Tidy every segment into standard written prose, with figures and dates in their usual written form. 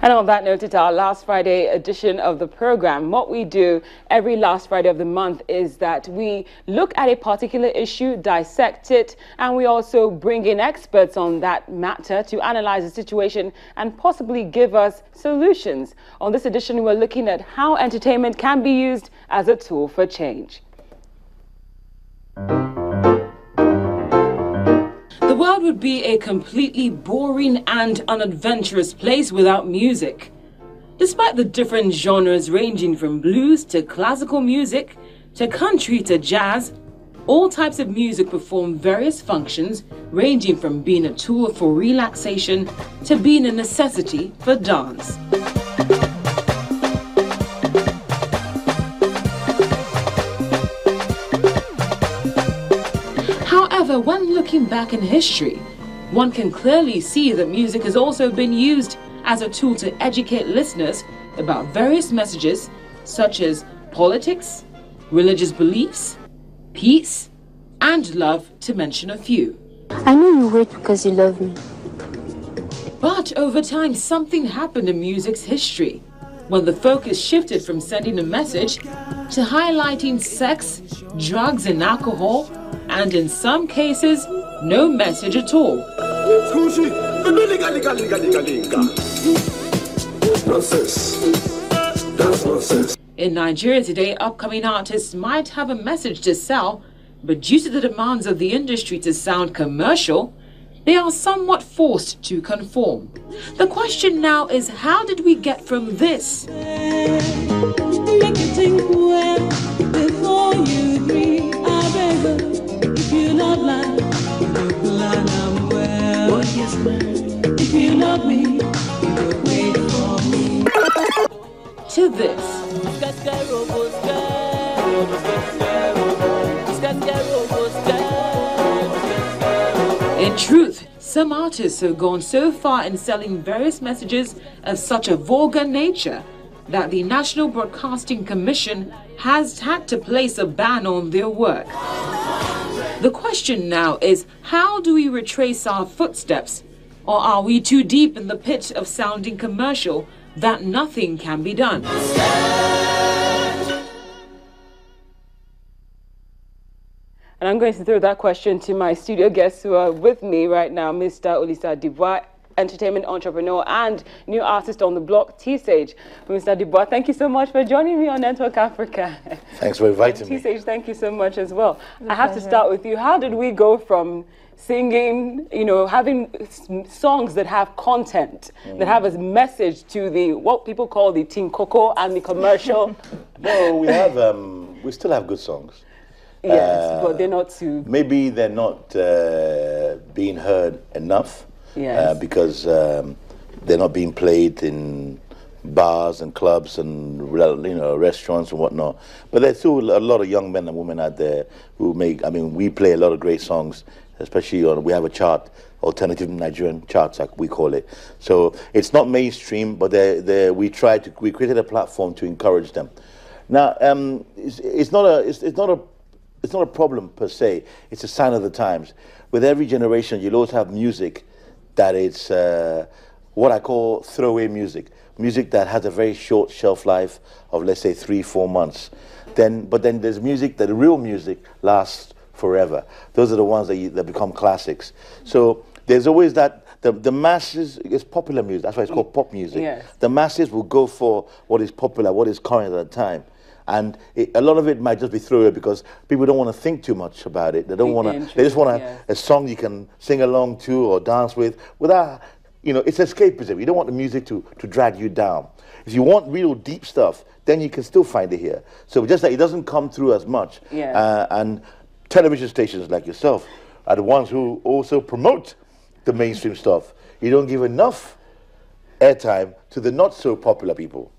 And on that note, it's our last Friday edition of the program. What we do every last Friday of the month is that we look at a particular issue, dissect it, and we also bring in experts on that matter to analyze the situation and possibly give us solutions. On this edition, we're looking at how entertainment can be used as a tool for change. The world would be a completely boring and unadventurous place without music. Despite the different genres ranging from blues to classical music to country to jazz, all types of music perform various functions ranging from being a tool for relaxation to being a necessity for dance. However, when looking back in history, one can clearly see that music has also been used as a tool to educate listeners about various messages such as politics, religious beliefs, peace, and love, to mention a few. I know you wait because you love me. But over time, something happened in music's history when the focus shifted from sending a message to highlighting sex, drugs, and alcohol, and in some cases, no message at all. In Nigeria today, upcoming artists might have a message to sell, but due to the demands of the industry to sound commercial, they are somewhat forced to conform. The question now is, how did we get from this? Make you think well before you agree. I beg. If you not like, you plan I'm well. If you love me, you wait for me. To this. In truth, some artists have gone so far in selling various messages of such a vulgar nature that the National Broadcasting Commission has had to place a ban on their work. The question now is, how do we retrace our footsteps? Or are we too deep in the pit of sounding commercial that nothing can be done? And I'm going to throw that question to my studio guests who are with me right now, Mr. Olisa Adibua, entertainment entrepreneur and new artist on the block, T-Sage. Mr. Adibua, thank you so much for joining me on Network Africa. Thanks for inviting me. T-Sage, thank you so much as well. I have to start with you. How did we go from singing, having songs that have content, that have a message to the, what people call the Team Coco and the commercial? No, we still have good songs. Yes, but they're not too... Maybe they're not being heard enough. Yes. Because they're not being played in bars and clubs and restaurants and whatnot. But there's still a lot of young men and women out there who make. I mean, we play a lot of great songs, especially we have a chart, alternative Nigerian charts, like we call it. So it's not mainstream, but we created a platform to encourage them. Now, it's not a problem per se. It's a sign of the times. With every generation, you'll always have music that it's what I call throwaway music. Music that has a very short shelf life of, let's say, 3-4 months. But then there's music that, real music, lasts forever. Those are the ones that become classics. So there's always that, the masses, it's popular music. That's why it's called pop music. Yes. The masses will go for what is popular, what is current at the time. And a lot of it might just be throwaway because people don't want to think too much about it. They don't want to. They just want a song you can sing along to or dance with without, it's escapism. You don't want the music to drag you down. If you want real deep stuff, then you can still find it here. So just that it doesn't come through as much. Yeah. And television stations like yourself are the ones who also promote the mainstream stuff. You don't give enough airtime to the not so popular people.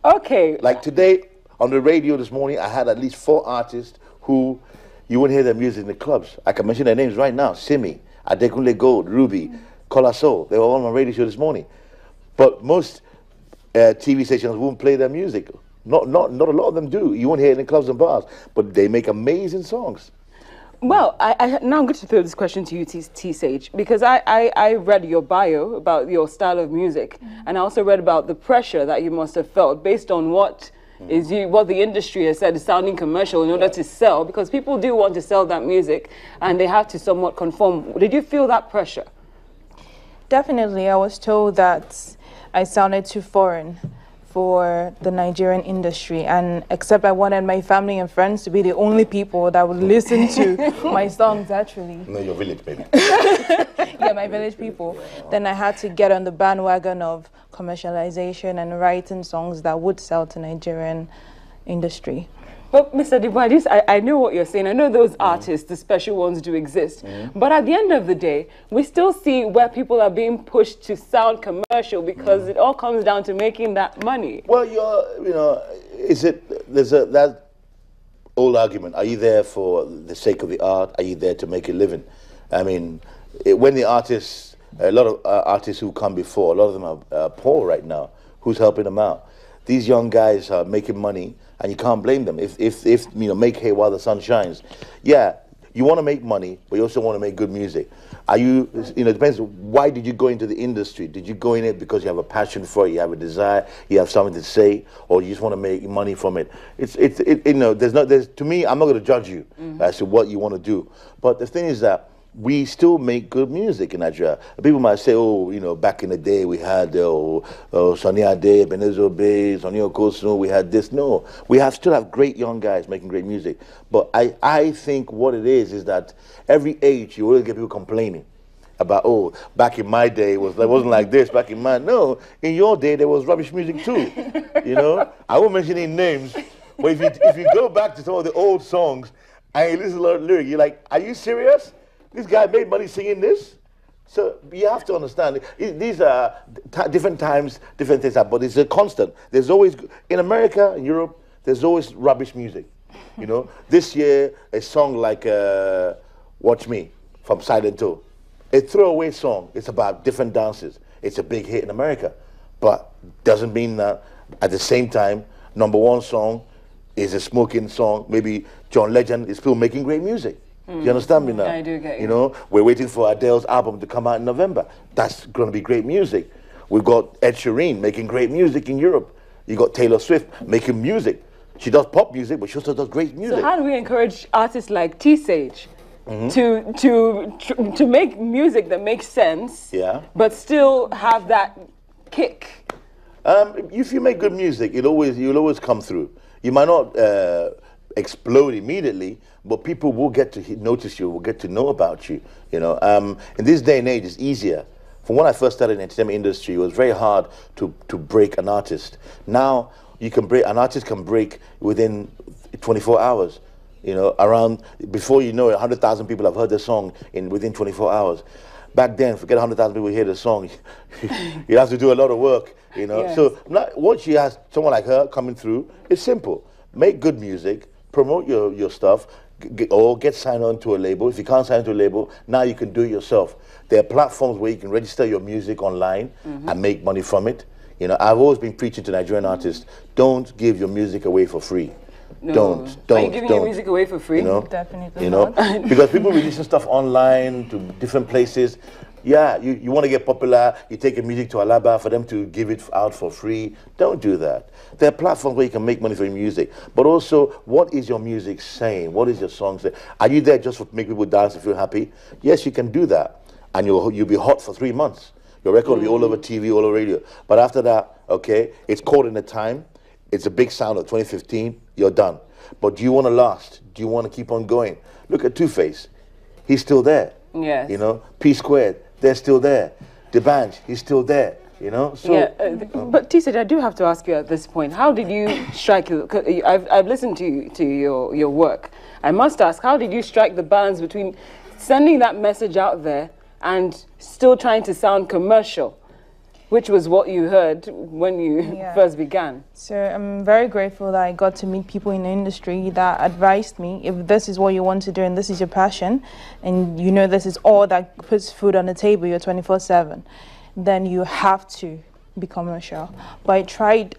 Okay. Like today, on the radio this morning, I had at least 4 artists who you wouldn't hear their music in the clubs. I can mention their names right now. Simi, Adekunle Gold, Ruby, Kola Soul. They were all on my radio show this morning. But most TV stations won't play their music. Not a lot of them do. You won't hear it in clubs and bars. But they make amazing songs. Well, now I'm going to throw this question to you, T-Sage, because I read your bio about your style of music, and I also read about the pressure that you must have felt based on what what the industry has said is sounding commercial in order to sell, because people do want to sell that music, and they have to somewhat conform. Did you feel that pressure? Definitely. I was told that I sounded too foreign for the Nigerian industry, and except I wanted my family and friends to be the only people that would listen to my songs, actually. No, your village, baby. Yeah, my village people. Then I had to get on the bandwagon of commercialization and writing songs that would sell to Nigerian industry. Well, Mr. Adibua, I know what you're saying. I know those artists, the special ones, do exist. But at the end of the day, we still see where people are being pushed to sound commercial because it all comes down to making that money. Well, there's that old argument. Are you there for the sake of the art? Are you there to make a living? I mean, when the artists, a lot of artists who come before, a lot of them are poor right now. Who's helping them out? These young guys are making money, and you can't blame them. If make hay while the sun shines. Yeah, you want to make money, but you also want to make good music. Are you, it depends. Why did you go into the industry? Did you go in it because you have a passion for it, you have a desire, you have something to say, or you just want to make money from it? To me, I'm not going to judge you as to what you want to do. But the thing is that we still make good music in Nigeria. People might say, back in the day we had Sonny Ade, Benezo Bay, Sonny Okosun, we had this. No, we still have great young guys making great music. But I think what it is that every age you always get people complaining about, back in my day it wasn't like this, back in mine. No, in your day there was rubbish music too. I won't mention any names, but if you go back to some of the old songs and you listen to the lyrics, you're like, are you serious? This guy made money singing this? So you have to understand, these are different times, different things, but it's a constant. There's always, in America, in Europe, there's always rubbish music. This year, a song like Watch Me from Silent Hill, a throwaway song. It's about different dances. It's a big hit in America, but doesn't mean that at the same time, #1 song is a smoking song. Maybe John Legend is still making great music. Do you understand me now? I do get you. We're waiting for Adele's album to come out in November. That's going to be great music. We've got Ed Sheeran making great music in Europe. You got Taylor Swift making music. She does pop music, but she also does great music. So how do we encourage artists like T-Sage to make music that makes sense, but still have that kick? If you make good music, you'll always come through. You might not explode immediately, but people will get to notice you, will get to know about you. In this day and age, it's easier. From when I first started in the entertainment industry, it was very hard to break an artist. Now an artist can break within 24 hours. Before you know it, 100,000 people have heard the song within 24 hours. Back then, forget 100,000 people hear the song. You have to do a lot of work. Yes. So once you have someone like her coming through, it's simple. Make good music, promote your stuff, or get signed on to a label. If you can't sign to a label, now you can do it yourself. There are platforms where you can register your music online and make money from it. I've always been preaching to Nigerian artists, don't give your music away for free. No. Don't. Are you giving your music away for free? Definitely not. Because people releasing stuff online to different places. Yeah, you want to get popular, you take your music to Alaba for them to give it out for free. Don't do that. There are platforms where you can make money for your music. But also, what is your music saying? What is your song saying? Are you there just to make people dance and feel happy? Yes, you can do that. And you'll be hot for 3 months. Your record will be all over TV, all over radio. But after that, okay, it's caught in the time. It's a big sound of 2015. You're done. But do you want to last? Do you want to keep on going? Look at Two-Face. He's still there. Yes. P-Squared. They're still there. The band, he's still there, So, but T-Sage, I do have to ask you at this point, how did you strike it? I've listened to your work. I must ask, how did you strike the balance between sending that message out there and still trying to sound commercial, which was what you heard when you first began? So I'm very grateful that I got to meet people in the industry that advised me, if this is what you want to do and this is your passion, and this is all that puts food on the table, you're 24/7, then you have to be commercial. But I tried,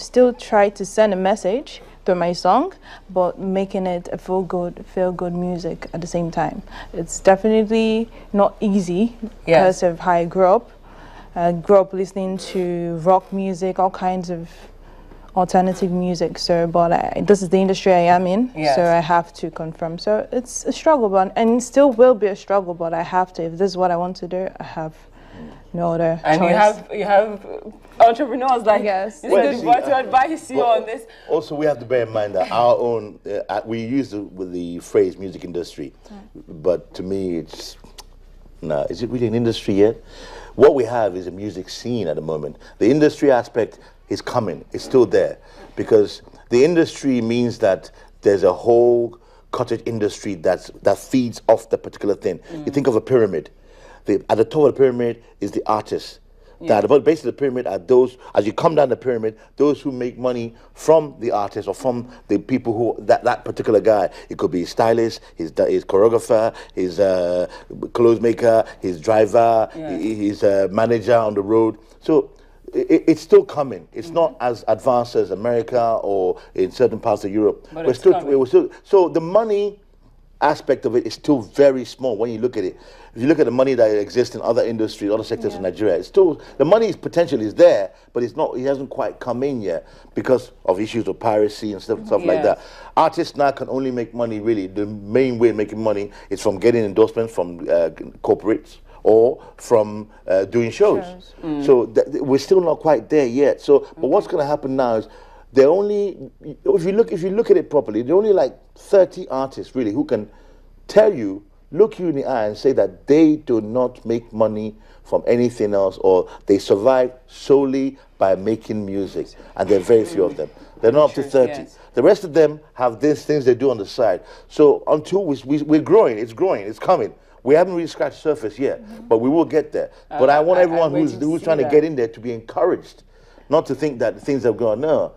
still tried to send a message through my song, but making it a feel good music at the same time. It's definitely not easy because of how I grew up. I grew up listening to rock music, all kinds of alternative music. So, but this is the industry I am in, so I have to confirm. So it's a struggle, and it still will be a struggle. But I have to. If this is what I want to do, I have no other choice. And you have entrepreneurs like what to advise you on this. Also, we have to bear in mind that our own, we use the phrase music industry, but to me, it's, no, is it really an industry yet? What we have is a music scene at the moment. The industry aspect is coming, it's still there, because the industry means that there's a whole cottage industry that feeds off the particular thing. You think of a pyramid. At the top of the pyramid is the artist. At the base of the pyramid are those, as you come down the pyramid, those who make money from the artist or from the people who, that particular guy. It could be his stylist, his choreographer, his clothes maker, his driver, his manager on the road. So it's still coming. It's not as advanced as America or in certain parts of Europe. But we're still, so the money aspect of it is still very small when you look at it. If you look at the money that exists in other industries, other sectors in Nigeria, it's still, the money's potential is there, but it's not, it hasn't quite come in yet because of issues of piracy and stuff like that. Artists now can only make money, really, the main way of making money is from getting endorsements from corporates or from doing shows. So we're still not quite there yet. So, but what's going to happen now is they're only, if you look at it properly, there are only like 30 artists really who can tell you, look you in the eye and say that they do not make money from anything else, or they survive solely by making music, and there are very few of them. They're not up to 30. The rest of them have these things they do on the side. So until we're growing, it's coming. We haven't really scratched the surface yet, but we will get there. But I want everyone who's trying to get in there to be encouraged, not to think that things have gone. No.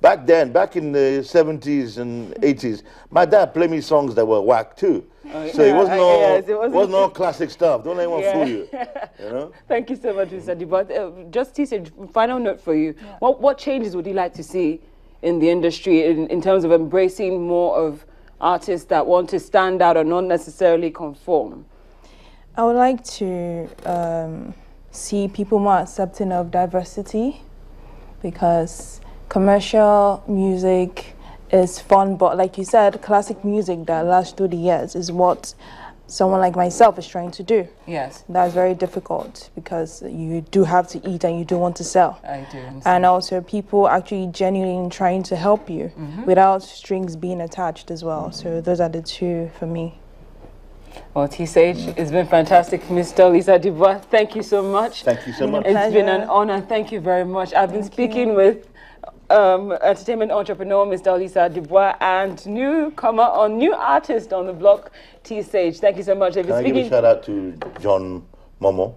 Back then, back in the 70s and 80s, my dad played me songs that were whack too. So it wasn't all classic stuff. Don't let anyone fool you. You know? Thank you so much, Mr. Adibua. Just Tisage, final note for you. What changes would you like to see in the industry in terms of embracing more of artists that want to stand out and not necessarily conform? I would like to see people more accepting of diversity, because commercial music is fun, but like you said, classic music that lasts through the years is what someone like myself is trying to do. Yes. That's very difficult because you do have to eat and you do want to sell. I do. And also people actually genuinely trying to help you without strings being attached as well. So those are the two for me. Well, T-Sage, it's been fantastic. Mr. Olisa Adibua, thank you so much. Thank you so much. It's been an honor. Thank you very much. I've been speaking with entertainment entrepreneur Mr. Olisa Adibua and new artist on the block, T-Sage. Thank you so much. Can I give a shout out to John Momo?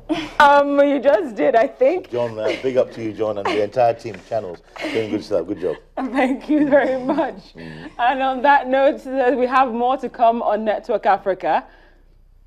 You just did, I think. John, big up to you, John, and the entire team, Channels. Doing good stuff. Good job. Thank you very much. And on that note, we have more to come on Network Africa.